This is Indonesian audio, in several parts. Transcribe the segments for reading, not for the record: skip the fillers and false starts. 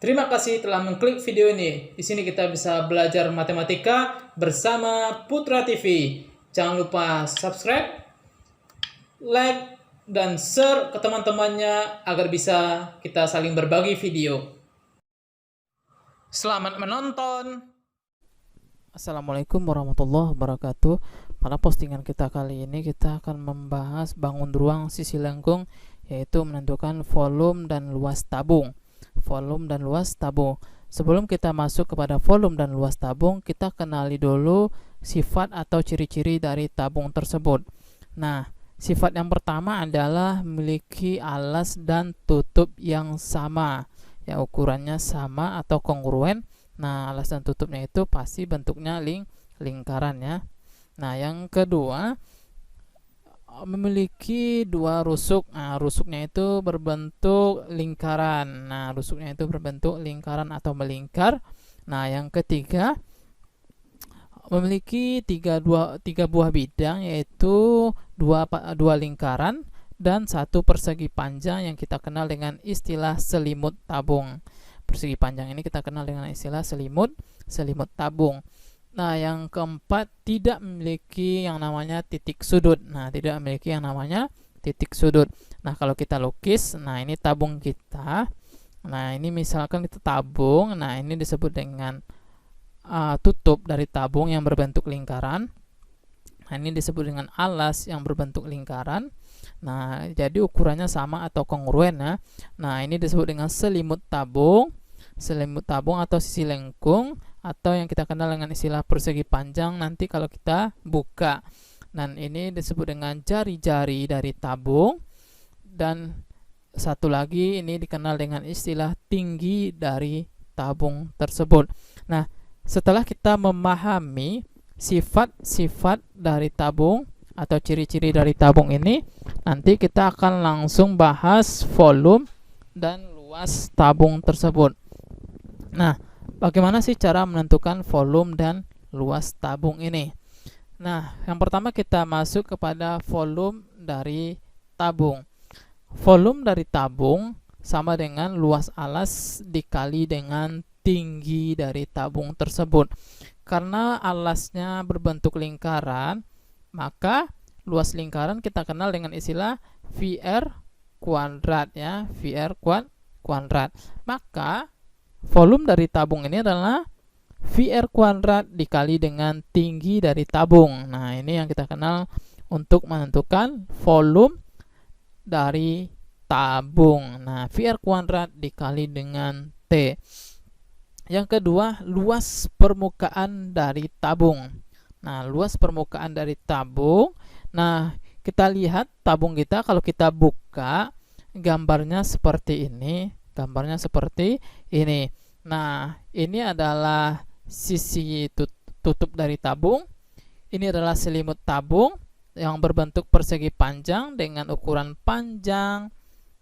Terima kasih telah mengklik video ini. Di sini kita bisa belajar matematika bersama Putra TV. Jangan lupa subscribe, like, dan share ke teman-temannya agar bisa kita saling berbagi video. Selamat menonton. Assalamualaikum warahmatullahi wabarakatuh. Pada postingan kita kali ini kita akan membahas bangun ruang sisi lengkung, yaitu menentukan volume dan luas tabung. Volume dan luas tabung. Sebelum kita masuk kepada volume dan luas tabung, kita kenali dulu sifat atau ciri-ciri dari tabung tersebut. Nah, sifat yang pertama adalah memiliki alas dan tutup yang sama, ya ukurannya sama atau kongruen. Nah, alas dan tutupnya itu pasti bentuknya lingkaran ya. Nah, yang kedua, memiliki dua rusuk. Nah, rusuknya itu berbentuk lingkaran. Nah, rusuknya itu berbentuk lingkaran atau melingkar. Nah, yang ketiga, memiliki tiga buah bidang, yaitu dua lingkaran dan satu persegi panjang yang kita kenal dengan istilah selimut tabung. Persegi panjang ini kita kenal dengan istilah selimut tabung. Nah, yang keempat, tidak memiliki yang namanya titik sudut. Nah, tidak memiliki yang namanya titik sudut. Nah, kalau kita lukis, nah ini tabung kita. Nah, ini misalkan kita tabung. Nah, ini disebut dengan tutup dari tabung yang berbentuk lingkaran. Nah, ini disebut dengan alas yang berbentuk lingkaran. Nah, jadi ukurannya sama atau kongruen ya. Nah, ini disebut dengan selimut tabung atau sisi lengkung, atau yang kita kenal dengan istilah persegi panjang nanti kalau kita buka. Dan ini disebut dengan jari-jari dari tabung. Dan satu lagi ini dikenal dengan istilah tinggi dari tabung tersebut. Nah, setelah kita memahami sifat-sifat dari tabung atau ciri-ciri dari tabung ini, nanti kita akan langsung bahas volume dan luas tabung tersebut. Nah, bagaimana sih cara menentukan volume dan luas tabung ini? Nah, yang pertama kita masuk kepada volume dari tabung. Volume dari tabung sama dengan luas alas dikali dengan tinggi dari tabung tersebut. Karena alasnya berbentuk lingkaran, maka luas lingkaran kita kenal dengan istilah VR kuadrat ya, VR kuadrat. Maka volume dari tabung ini adalah VR kuadrat dikali dengan tinggi dari tabung. Nah, ini yang kita kenal untuk menentukan volume dari tabung. Nah, VR kuadrat dikali dengan T. Yang kedua, luas permukaan dari tabung. Nah, luas permukaan dari tabung. Nah, kita lihat tabung kita, kalau kita buka, gambarnya seperti ini. Nah, ini adalah sisi tutup dari tabung. Ini adalah selimut tabung yang berbentuk persegi panjang dengan ukuran panjang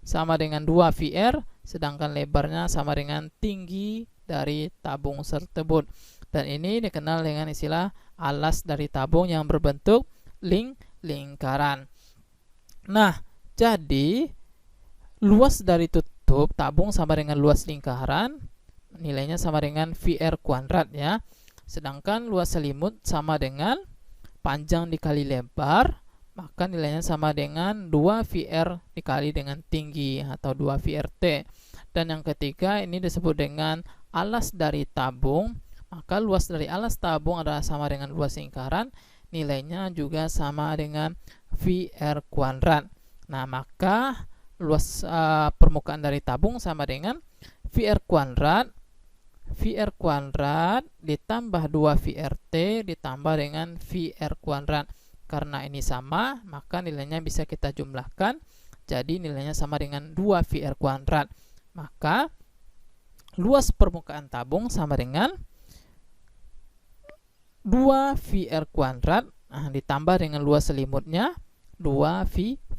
sama dengan 2 VR, sedangkan lebarnya sama dengan tinggi dari tabung tersebut. Dan ini dikenal dengan istilah alas dari tabung yang berbentuk lingkaran. Nah, jadi luas dari tutup tabung sama dengan luas lingkaran, nilainya sama dengan VR kuadrat ya. Sedangkan luas selimut sama dengan panjang dikali lebar, maka nilainya sama dengan 2 VR dikali dengan tinggi atau 2 VRT. Dan yang ketiga ini disebut dengan alas dari tabung, maka luas dari alas tabung adalah sama dengan luas lingkaran, nilainya juga sama dengan VR kuadrat. Nah, maka luas permukaan dari tabung sama dengan VR kuadrat ditambah 2 VRT ditambah dengan VR kuadrat. Karena ini sama, maka nilainya bisa kita jumlahkan, jadi nilainya sama dengan 2 VR kuadrat. Maka luas permukaan tabung sama dengan 2 VR kuadrat ditambah dengan luas selimutnya 2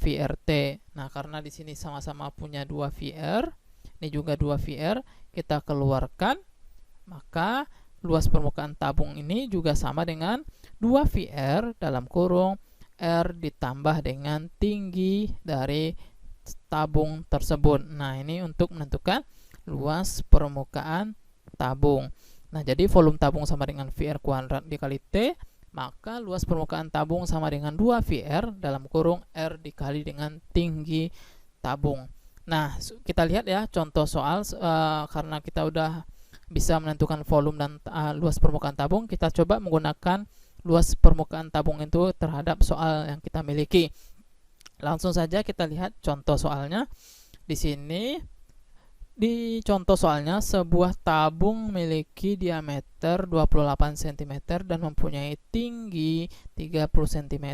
VRT. Nah, karena di sini sama-sama punya 2 VR, ini juga 2 VR, kita keluarkan, maka luas permukaan tabung ini juga sama dengan 2 VR dalam kurung R ditambah dengan tinggi dari tabung tersebut. Nah, ini untuk menentukan luas permukaan tabung. Nah, jadi volume tabung sama dengan VR kuadrat dikali T, maka luas permukaan tabung sama dengan 2 VR dalam kurung R dikali dengan tinggi tabung. Nah, kita lihat ya contoh soal, karena kita udah bisa menentukan volume dan luas permukaan tabung, kita coba menggunakan luas permukaan tabung itu terhadap soal yang kita miliki. Langsung saja kita lihat contoh soalnya. Di sini di contoh soalnya, sebuah tabung memiliki diameter 28 cm dan mempunyai tinggi 30 cm.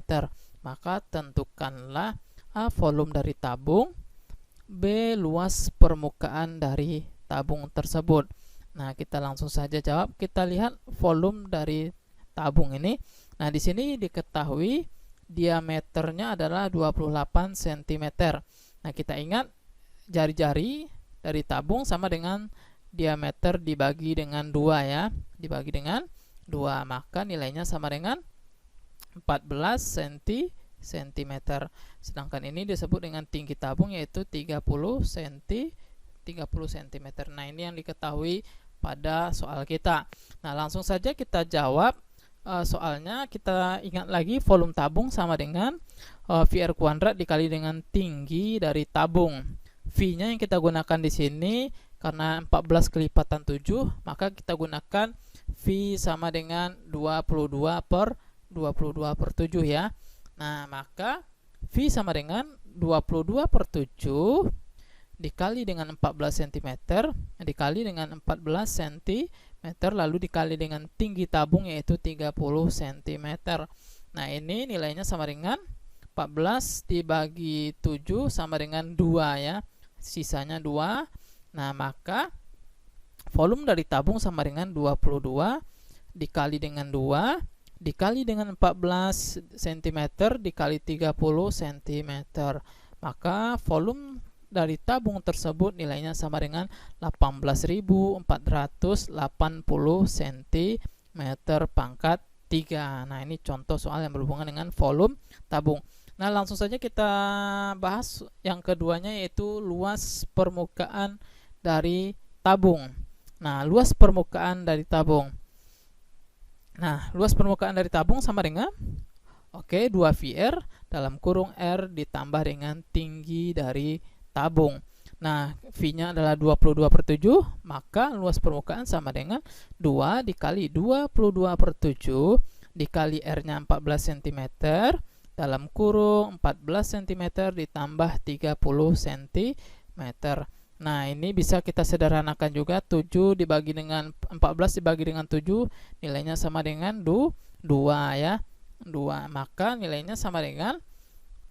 Maka tentukanlah A. volume dari tabung, B. luas permukaan dari tabung tersebut. Nah, kita langsung saja jawab. Kita lihat volume dari tabung ini. Nah, di sini diketahui diameternya adalah 28 cm. Nah, kita ingat jari-jari dari tabung sama dengan diameter dibagi dengan 2 ya. Dibagi dengan 2, maka nilainya sama dengan 14 cm. Sedangkan ini disebut dengan tinggi tabung yaitu 30 cm. Nah, ini yang diketahui pada soal kita. Nah, langsung saja kita jawab soalnya. Kita ingat lagi volume tabung sama dengan VR kuadrat dikali dengan tinggi dari tabung. V-nya yang kita gunakan di sini karena 14 kelipatan 7, maka kita gunakan V sama dengan 22 per 7 ya. Nah, maka V sama dengan 22 per 7 dikali dengan 14 cm dikali dengan 14 cm lalu dikali dengan tinggi tabung yaitu 30 cm. Nah, ini nilainya sama dengan 14 dibagi 7 sama dengan 2 ya. Sisanya 2. Nah, maka volume dari tabung sama dengan 22 dikali dengan 2 dikali dengan 14 cm dikali 30 cm. Maka volume dari tabung tersebut nilainya sama dengan 18.480 cm pangkat 3. Nah, ini contoh soal yang berhubungan dengan volume tabung. Nah, langsung saja kita bahas yang keduanya yaitu luas permukaan dari tabung. Nah, luas permukaan dari tabung. Nah, luas permukaan dari tabung sama dengan 2 VR dalam kurung R ditambah dengan tinggi dari tabung. Nah, V-nya adalah 22 per 7, maka luas permukaan sama dengan 2 dikali 22 per 7 dikali R-nya 14 cm dalam kurung 14 cm ditambah 30 cm. Nah, ini bisa kita sederhanakan juga. 7 dibagi dengan 14 dibagi dengan 7 nilainya sama dengan 2 ya. 2, maka nilainya sama dengan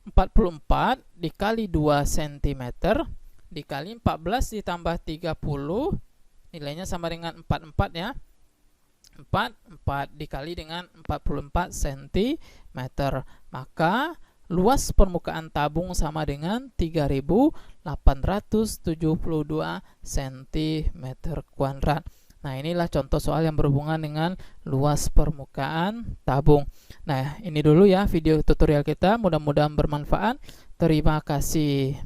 44 dikali 2 cm dikali 14 ditambah 30 nilainya sama dengan 44 ya. 4 dikali dengan 44 cm. Maka luas permukaan tabung sama dengan 3.872 cm kuadrat. Nah, inilah contoh soal yang berhubungan dengan luas permukaan tabung. Nah, ini dulu ya video tutorial kita. Mudah-mudahan bermanfaat. Terima kasih.